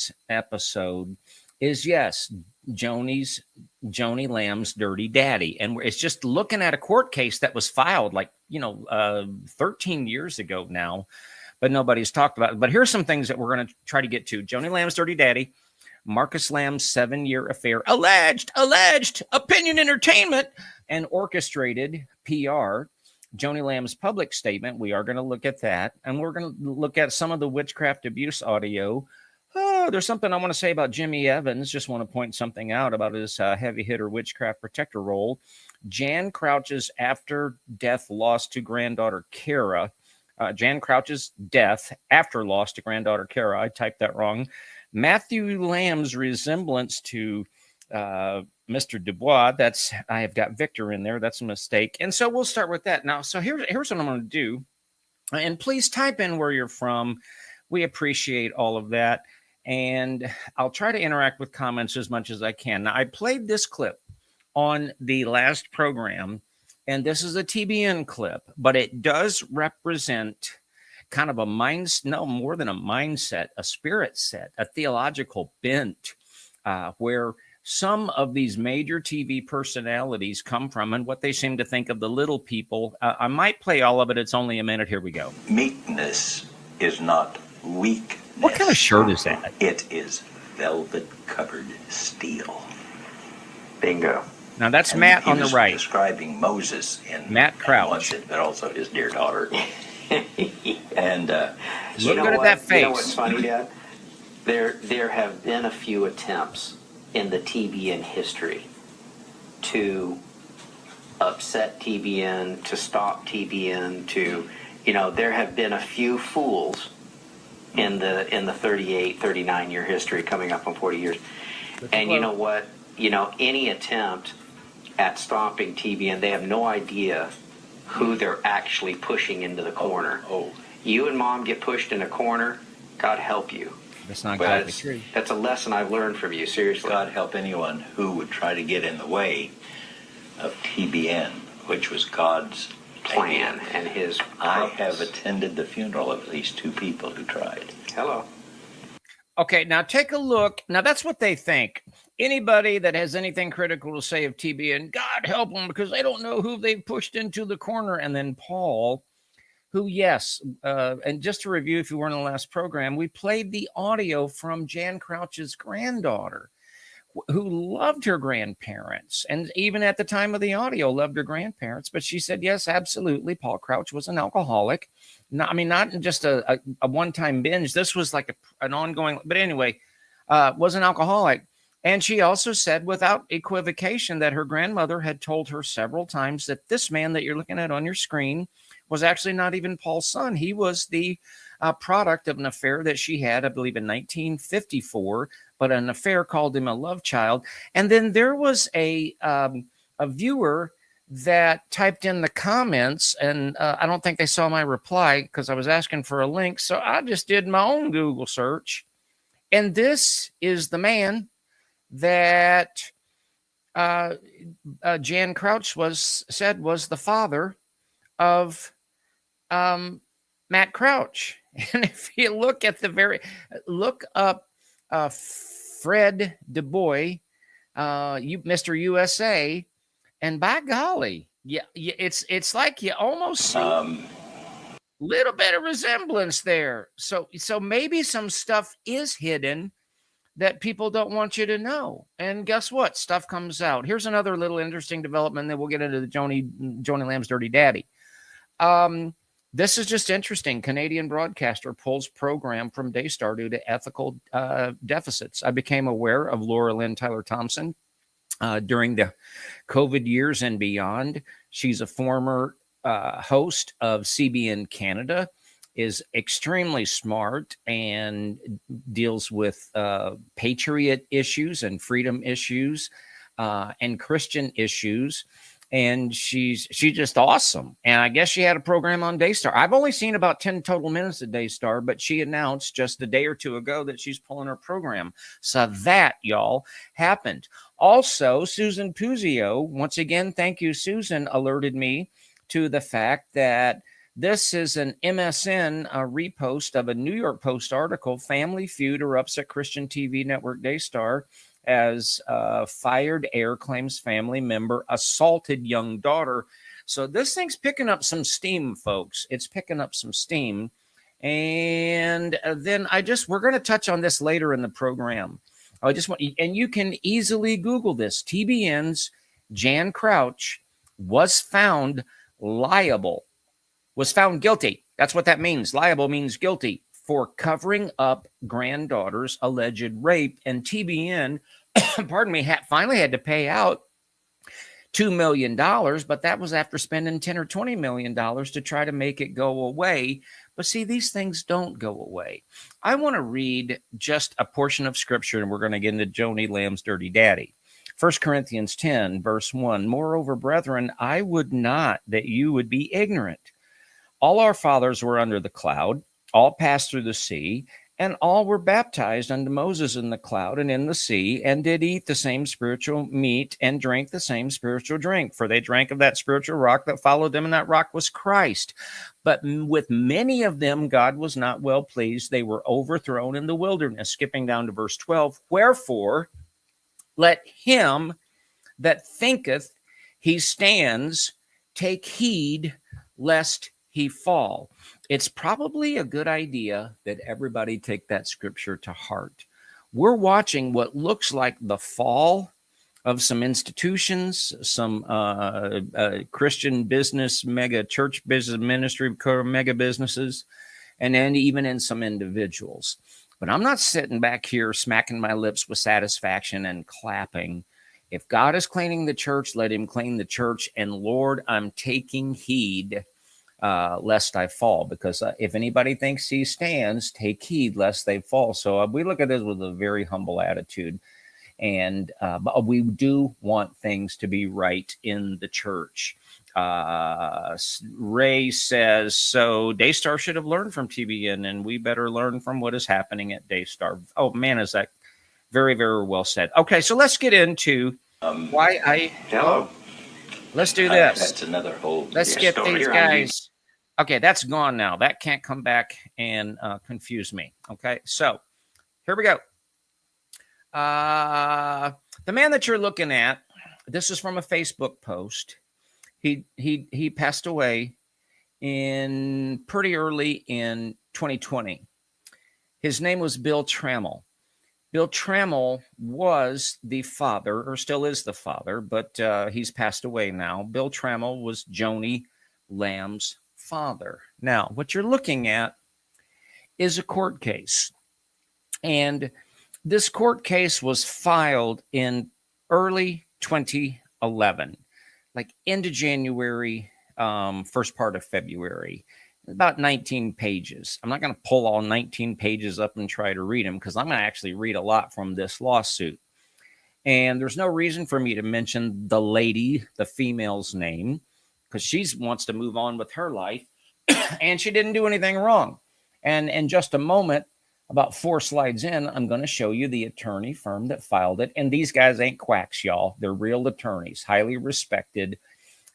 this episode is, yes, Joni Lamb's dirty daddy. And it's just looking at a court case that was filed 13 years ago now, but nobody's talked about it. But here's some things that we're going to try to get to. Joni Lamb's dirty daddy, Marcus Lamb's 7-year affair, alleged, opinion entertainment, and orchestrated PR. Joni Lamb's public statement, we are going to look at that. And we're going to look at some of the witchcraft abuse audio. Oh, there's something I want to say about Jimmy Evans. Just want to point something out about his heavy hitter witchcraft protector role. Jan Crouch's after death loss to granddaughter Kara. Jan Crouch's death after loss to granddaughter Kara. I typed that wrong. Matthew Lamb's resemblance to Mr. Dubois. I have got Victor in there. That's a mistake. And so we'll start with that. Now, so here's what I'm going to do. And please type in where you're from. We appreciate all of that. And I'll try to interact with comments as much as I can. Now, I played this clip on the last program, and this is a TBN clip, but it does represent kind of more than a mindset, a spirit set, a theological bent, where some of these major TV personalities come from and what they seem to think of the little people. I might play all of it. It's only a minute. Here we go. Meekness is not weakness. What kind of shirt is that? It is velvet-covered steel. Bingo. Now that's Matt on the right. Describing Moses in Matt Crouch, but also his dear daughter. And look good at that face. You know what's funny, Dad? There have been a few attempts in the TBN history to upset TBN, to stop TBN, there have been a few fools in the 39 year history coming up on 40 years. And you know what? Any attempt at stopping TBN, they have no idea who they're actually pushing into the corner. Oh. You and Mom get pushed in a corner, God help you. That's not exactly true. That's a lesson I've learned from you, seriously. God help anyone who would try to get in the way of TBN, which was God's plan and his purpose. I have attended the funeral of at least 2 people who tried. Hello. Okay, now take a look. Now that's what they think. Anybody that has anything critical to say of TBN, God help them, because they don't know who they've pushed into the corner. And then Paul, who, yes, and just to review, if you weren't in the last program, we played the audio from Jan Crouch's granddaughter, who loved her grandparents, and even at the time of the audio, loved her grandparents. But she said, yes, absolutely, Paul Crouch was an alcoholic. Not just a one-time binge. This was like an ongoing, but anyway, was an alcoholic. And she also said without equivocation that her grandmother had told her several times that this man that you're looking at on your screen was actually not even Paul's son. He was the product of an affair that she had, I believe, in 1954, but an affair called him a love child. And then there was a viewer that typed in the comments, and I don't think they saw my reply because I was asking for a link. So I just did my own Google search. And this is the man that Jan Crouch said was the father of Matt Crouch. And if you look at look up Fred DuBois, Mr. USA, and by golly, yeah, it's like you almost see little bit of resemblance there. So maybe some stuff is hidden that people don't want you to know. And guess what? Stuff comes out. Here's another little interesting development. Then we'll get into the Joni Lamb's dirty daddy. This is just interesting. Canadian broadcaster pulls program from Daystar due to ethical deficits. I became aware of Laura Lynn Tyler Thompson during the COVID years and beyond. She's a former host of CBN Canada, is extremely smart and deals with patriot issues and freedom issues and Christian issues. And she's just awesome. And I guess she had a program on Daystar. I've only seen about 10 total minutes of Daystar, but she announced just a day or two ago that she's pulling her program. So that, y'all, happened. Also, Susan Puzio, once again, thank you, Susan, alerted me to the fact that This is an MSN repost of a New York Post article. Family feud erupts at Christian TV network Daystar as fired heir claims family member assaulted young daughter. So this thing's picking up some steam, folks. It's picking up some steam. And then we're going to touch on this later in the program. I just want, and you can easily Google this. TBN's Jan Crouch was found guilty. That's what that means. Liable means guilty for covering up granddaughter's alleged rape. And TBN, pardon me, finally had to pay out $2 million, but that was after spending $10 or $20 million to try to make it go away. But see, these things don't go away. I want to read just a portion of scripture, and we're going to get into Joni Lamb's dirty daddy. 1 Corinthians 10, verse 1, moreover, brethren, I would not that you would be ignorant. All our fathers were under the cloud, all passed through the sea, and all were baptized unto Moses in the cloud and in the sea, and did eat the same spiritual meat and drink the same spiritual drink. For they drank of that spiritual rock that followed them, and that rock was Christ. But with many of them God was not well pleased. They were overthrown in the wilderness. Skipping down to verse 12. Wherefore, let him that thinketh he stands take heed lest he fall. It's probably a good idea that everybody take that scripture to heart. We're watching what looks like the fall of some institutions, some Christian business, mega church business ministry, mega businesses, and then even in some individuals. But I'm not sitting back here smacking my lips with satisfaction and clapping. If God is cleaning the church, let him clean the church. And Lord, I'm taking heed lest I fall, because if anybody thinks he stands, take heed lest they fall. So we look at this with a very humble attitude, and but we do want things to be right in the church. Ray says, so Daystar should have learned from TBN, and we better learn from what is happening at Daystar. Oh man, is that very, very well said. Okay, so let's get into why I... Hello. Let's do this. That's another whole Let's get story. these guys. Okay, that's gone now. That can't come back and confuse me. Okay, so here we go. The man that you're looking at, this is from a Facebook post. He passed away in pretty early in 2020. His name was Bill Trammell. Bill Trammell was the father, or still is the father, but he's passed away now. Bill Trammell was Joni Lamb's father. Now, what you're looking at is a court case. And this court case was filed in early 2011, like end of January, first part of February. About 19 pages. I'm not going to pull all 19 pages up and try to read them, because I'm going to actually read a lot from this lawsuit. And there's no reason for me to mention the lady, the female's name, because she wants to move on with her life, and she didn't do anything wrong. And in just a moment, about 4 slides in, I'm going to show you the attorney firm that filed it. And these guys ain't quacks, y'all. They're real attorneys, highly respected.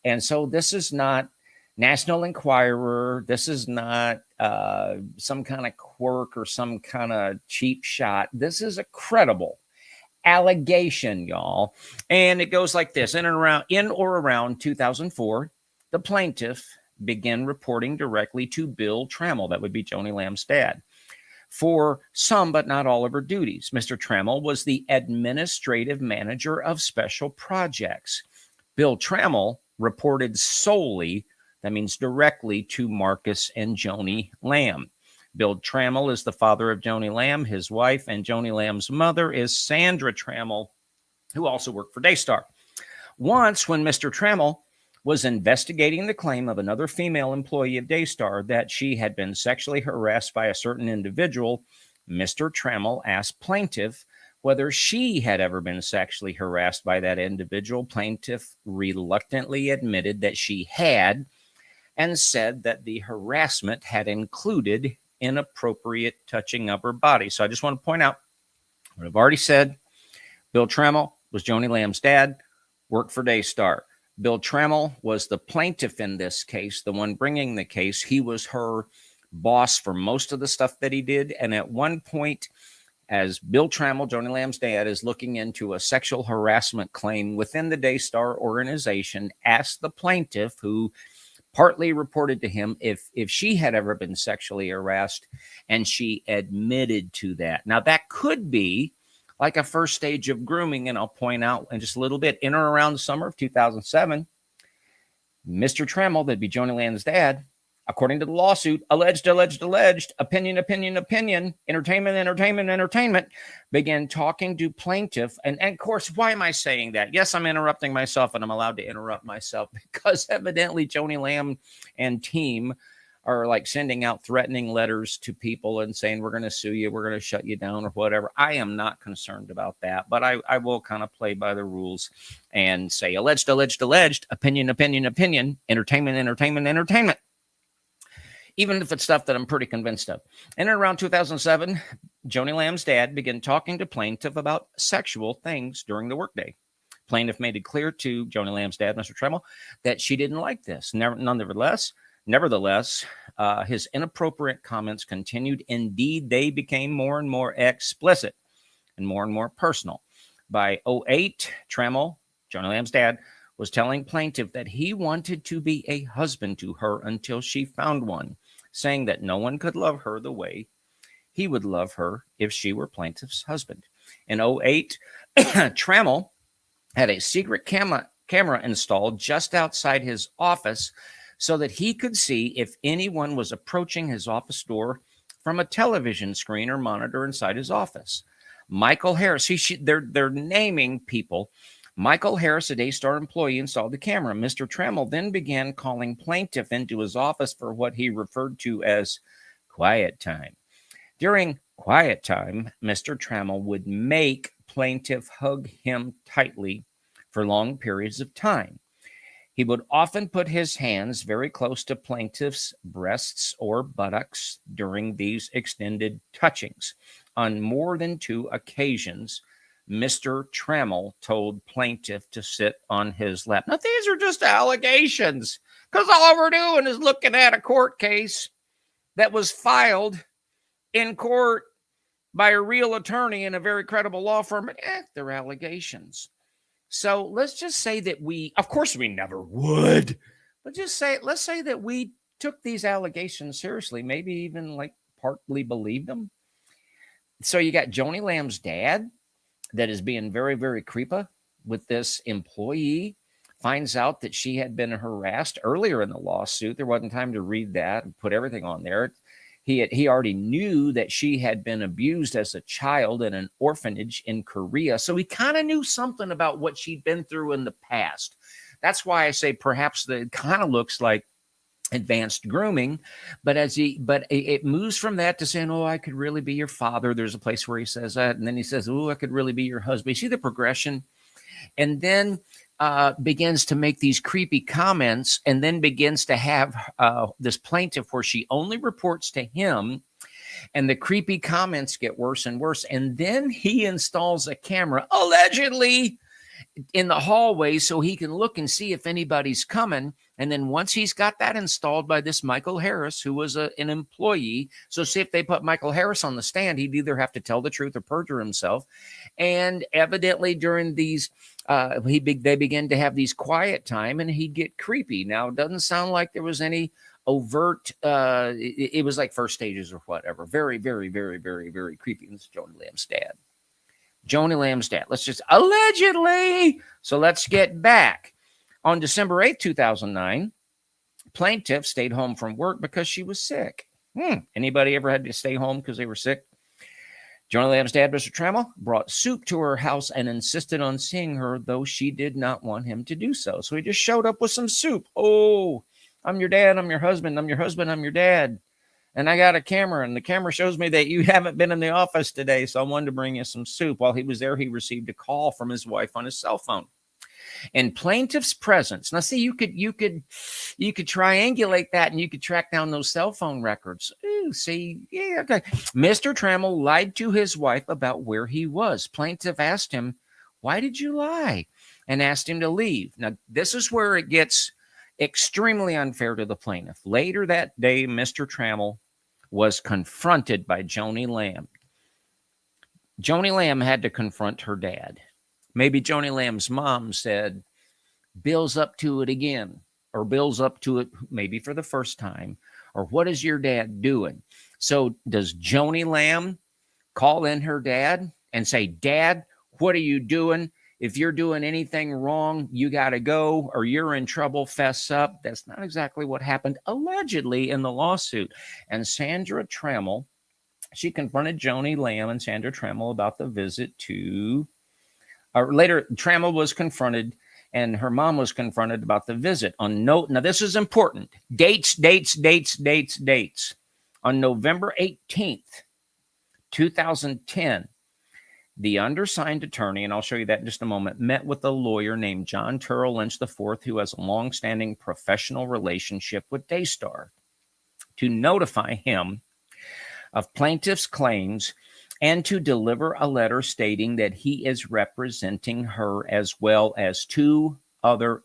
And so this is not National Enquirer. This is not some kind of quirk or some kind of cheap shot. This is a credible allegation, y'all. And it goes like this. In or around 2004, the plaintiff began reporting directly to Bill Trammell, that would be Joni Lamb's dad, for some but not all of her duties. Mr. Trammell was the administrative manager of special projects. Bill Trammell reported solely, that means directly, to Marcus and Joni Lamb. Bill Trammell is the father of Joni Lamb, his wife, and Joni Lamb's mother is Sandra Trammell, who also worked for Daystar. Once, when Mr. Trammell was investigating the claim of another female employee of Daystar that she had been sexually harassed by a certain individual, Mr. Trammell asked plaintiff whether she had ever been sexually harassed by that individual. Plaintiff reluctantly admitted that she had, and said that the harassment had included inappropriate touching of her body. So I just want to point out what I've already said. Bill Trammell was Joni Lamb's dad, worked for Daystar. Bill Trammell was the plaintiff in this case, the one bringing the case. He was her boss for most of the stuff that he did. And at one point, as Bill Trammell, Joni Lamb's dad, is looking into a sexual harassment claim within the Daystar organization, asked the plaintiff, who partly reported to him, if she had ever been sexually harassed, and she admitted to that. Now, that could be like a first stage of grooming, and I'll point out in just a little bit, in or around the summer of 2007, Mr. Trammell, that'd be Joni Lamb's dad, according to the lawsuit, alleged, opinion, entertainment, began talking to plaintiff. And of course, why am I saying that? Yes, I'm interrupting myself, and I'm allowed to interrupt myself because evidently Joni Lamb and team are like sending out threatening letters to people and saying, we're going to sue you, we're going to shut you down or whatever. I am not concerned about that, but I will kind of play by the rules and say alleged, opinion, entertainment. Even if it's stuff that I'm pretty convinced of. And around 2007, Joni Lamb's dad began talking to plaintiff about sexual things during the workday. Plaintiff made it clear to Joni Lamb's dad, Mr. Trammell, that she didn't like this. Nevertheless, his inappropriate comments continued. Indeed, they became more and more explicit and more personal. By 2008, Trammell, Joni Lamb's dad, was telling plaintiff that he wanted to be a husband to her until she found one, saying that no one could love her the way he would love her if she were plaintiff's husband. In 2008, Trammell had a secret camera installed just outside his office so that he could see if anyone was approaching his office door from a television screen or monitor inside his office. Michael Harris, they're naming people. Michael Harris, a Daystar employee, installed the camera. Mr. Trammell then began calling plaintiff into his office for what he referred to as quiet time. During quiet time, Mr. Trammell would make plaintiff hug him tightly for long periods of time. He would often put his hands very close to plaintiff's breasts or buttocks during these extended touchings. On more than 2 occasions, Mr. Trammell told plaintiff to sit on his lap. Now, these are just allegations, because all we're doing is looking at a court case that was filed in court by a real attorney in a very credible law firm. They're allegations. So let's just say that of course we never would, but let's say that we took these allegations seriously, maybe even like partly believed them. So you got Joni Lamb's dad that is being very, very creepy with this employee, finds out that she had been harassed earlier in the lawsuit. There wasn't time to read that and put everything on there. He already knew that she had been abused as a child in an orphanage in Korea. So he kind of knew something about what she'd been through in the past. That's why I say perhaps it kind of looks like advanced grooming, but it moves from that to saying, oh, I could really be your father. There's a place where he says that. And then he says, oh, I could really be your husband. You see the progression? And then begins to make these creepy comments, and then begins to have this plaintiff where she only reports to him, and the creepy comments get worse and worse. And then he installs a camera, allegedly, in the hallway so he can look and see if anybody's coming. And then once he's got that installed by this Michael Harris, who was an employee, so see if they put Michael Harris on the stand, he'd either have to tell the truth or perjure himself. And evidently during these, they begin to have these quiet time, and he'd get creepy. Now, it doesn't sound like there was any overt, it was like first stages or whatever. Very, very, very, very, very creepy. This is Joni Lamb's dad. Joni Lamb's dad. Let's just allegedly. So let's get back. On December 8th, 2009, plaintiff stayed home from work because she was sick. Anybody ever had to stay home because they were sick? Joni Lamb's dad, Mr. Trammell, brought soup to her house and insisted on seeing her, though she did not want him to do so. So he just showed up with some soup. Oh, I'm your dad. I'm your husband. I'm your husband. I'm your dad. And I got a camera, and the camera shows me that you haven't been in the office today, so I wanted to bring you some soup. While he was there, he received a call from his wife on his cell phone. In plaintiff's presence. Now, see, you could triangulate that, and you could track down those cell phone records. Ooh, see, yeah, okay. Mr. Trammell lied to his wife about where he was. Plaintiff asked him, "Why did you lie?" and asked him to leave. Now, this is where it gets extremely unfair to the plaintiff. Later that day, Mr. Trammell was confronted by Joni Lamb. Joni Lamb had to confront her dad. Maybe Joni Lamb's mom said, Bill's up to it again, or Bill's up to it maybe for the first time, or what is your dad doing? So does Joni Lamb call in her dad and say, Dad, what are you doing? If you're doing anything wrong, you got to go, or you're in trouble, fess up. That's not exactly what happened, allegedly, in the lawsuit. And Sandra Trammell, she confronted Joni Lamb and Sandra Trammell about the visit to, or later, Trammell was confronted and her mom was confronted about the visit on note. Now, this is important. Dates. On November 18th, 2010, the undersigned attorney, and I'll show you that in just a moment, met with a lawyer named John Turrell Lynch IV, who has a longstanding professional relationship with Daystar, to notify him of plaintiff's claims and to deliver a letter stating that he is representing her as well as two other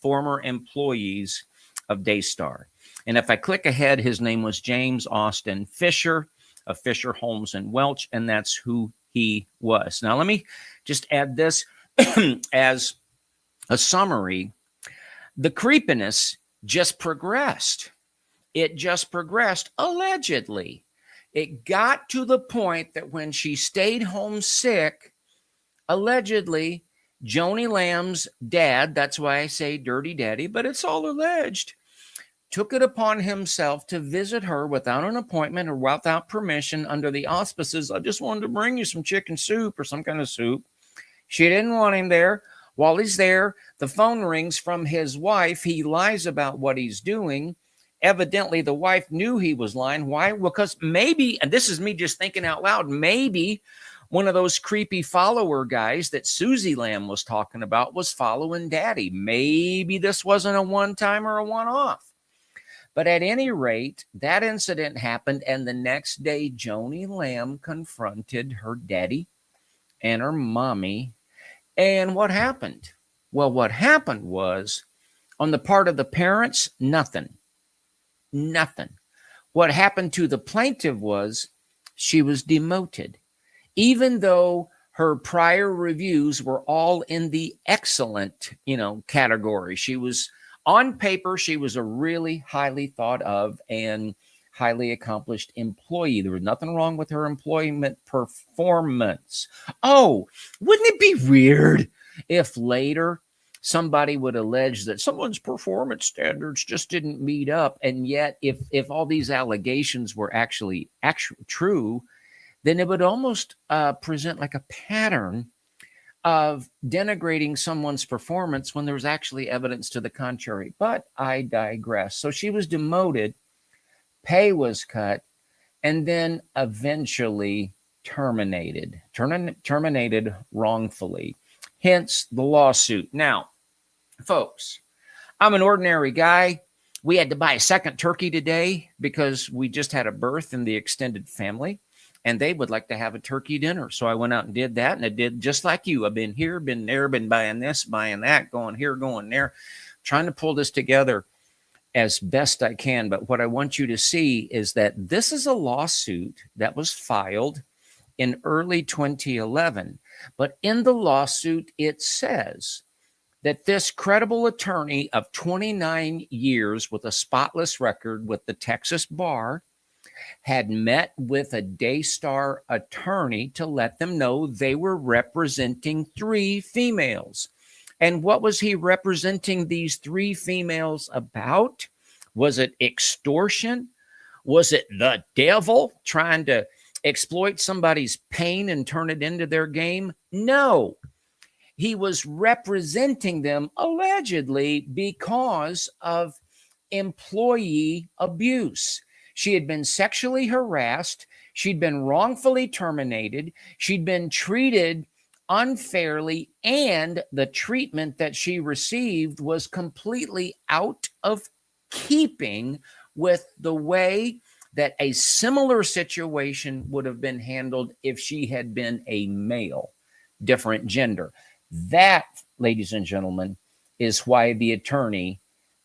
former employees of Daystar. And if I click ahead, his name was James Austin Fisher of Fisher, Holmes, and Welch, and that's who he was. Now, let me just add this as a summary. The creepiness just progressed. It just progressed, allegedly. It got to the point that when she stayed home sick, allegedly, Joni Lamb's dad, that's why I say dirty daddy, but it's all alleged, took it upon himself to visit her without an appointment or without permission under the auspices, I just wanted to bring you some chicken soup or some kind of soup. She didn't want him there. While he's there, the phone rings from his wife. He lies about what he's doing. Evidently, the wife knew he was lying. Why? Because maybe, and this is me just thinking out loud, maybe one of those creepy follower guys that Susie Lamb was talking about was following daddy. Maybe this wasn't a one-time or a one-off. But at any rate, that incident happened, and the next day, Joni Lamb confronted her daddy and her mommy. And what happened? Well, what happened was, on the part of the parents, nothing. What happened to the plaintiff was she was demoted, even though her prior reviews were all in the excellent, category. She was, on paper, she was a really highly thought of and highly accomplished employee. There was nothing wrong with her employment performance. Oh, wouldn't it be weird if later somebody would allege that someone's performance standards just didn't meet up, and yet if all these allegations were actually true, then it would almost present like a pattern of denigrating someone's performance when there's actually evidence to the contrary. But I digress. So she was demoted, pay was cut, and then eventually terminated wrongfully. Hence the lawsuit. Now, folks, I'm an ordinary guy. We had to buy a second turkey today because we just had a birth in the extended family, and they would like to have a turkey dinner. So I went out and did that, and I did just like you. I've been here, been there, been buying this, buying that, going here, going there, trying to pull this together as best I can. But what I want you to see is that this is a lawsuit that was filed in early 2011. But in the lawsuit, it says that this credible attorney of 29 years with a spotless record with the Texas bar had met with a Daystar attorney to let them know they were representing 3 females. And what was he representing these 3 females about? Was it extortion? Was it the devil trying to exploit somebody's pain and turn it into their game? No. He was representing them allegedly because of employee abuse. She had been sexually harassed. She'd been wrongfully terminated. She'd been treated unfairly, and the treatment that she received was completely out of keeping with the way that a similar situation would have been handled if she had been a male, different gender. That, ladies and gentlemen, is why the attorney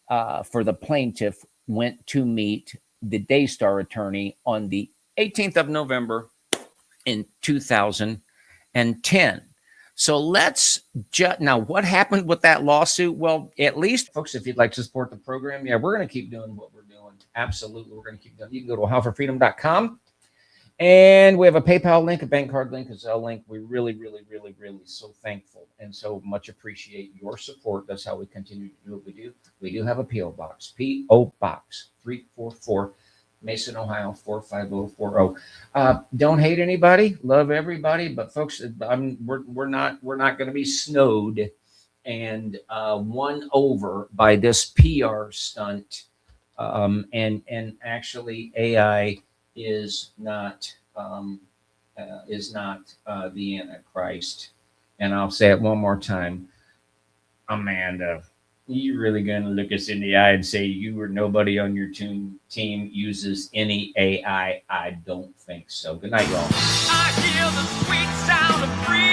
for the plaintiff went to meet the Daystar attorney on the 18th of November in 2010. So let's just now, what happened with that lawsuit? Well, at least, folks, if you'd like to support the program, yeah, we're going to keep doing what we're doing. Absolutely, we're going to keep doing. You can go to ohioforfreedom.com. And we have a PayPal link, a bank card link, a Zelle link. We really, really, really, really so thankful and so much appreciate your support. That's how we continue to do what we do. We do have a P.O. Box, P.O. Box 344, Mason, Ohio 45040. Don't hate anybody, love everybody, but folks, we're not going to be snowed and won over by this PR stunt. And actually, AI is not the Antichrist. And I'll say it one more time. Amanda, you really gonna look us in the eye and say you or nobody on your team uses any AI? I don't think so. Good night, y'all. I hear the sweet sound of freedom.